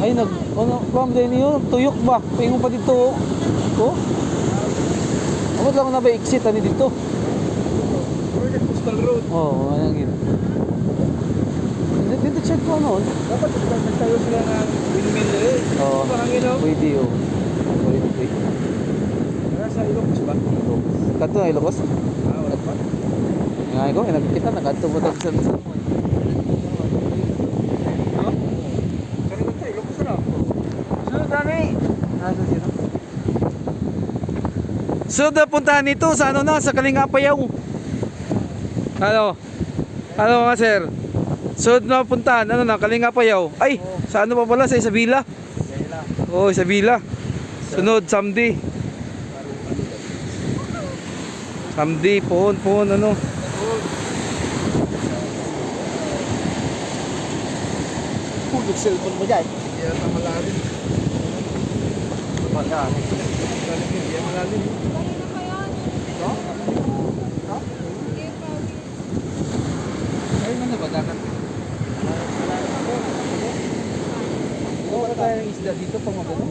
Ay, ano, pam din yun, tuyok ba? Paingon pa dito, oh. Amot lang na ba exit, ani dito? Coastal Road. Oo, ano yun. Dito check ko noon. Dapat nagtayo sila ng windmill eh. Oo. Pahangin oh. Pwede, oh. Pwede. Kaya sa Ilocos ba? Kanto na Ilocos? Wala pa. Nga ko, nakikita, nagkanto mo tayo sa... Kanina tayo, Ilocos na. Sunod, Dani! Sunod na puntahan nito sa ano na, sa Kalingapayaw. Ano nga sir? Sunod na puntahan, ano na, Kalingapayaw. Ay, sa ano pa pala, sa Isabela? Oo, Isabela. Sunod, Samdi. Samdi, pohon, ano. Pulog cellphone mo dyan. Hindi yan malalim. Malalim. Hindi yan malalim. Kanina pa yan. Ito? Ito? Hindi pa. Ay, ano ba, dagat? Wala tayo ng isda dito pang magano.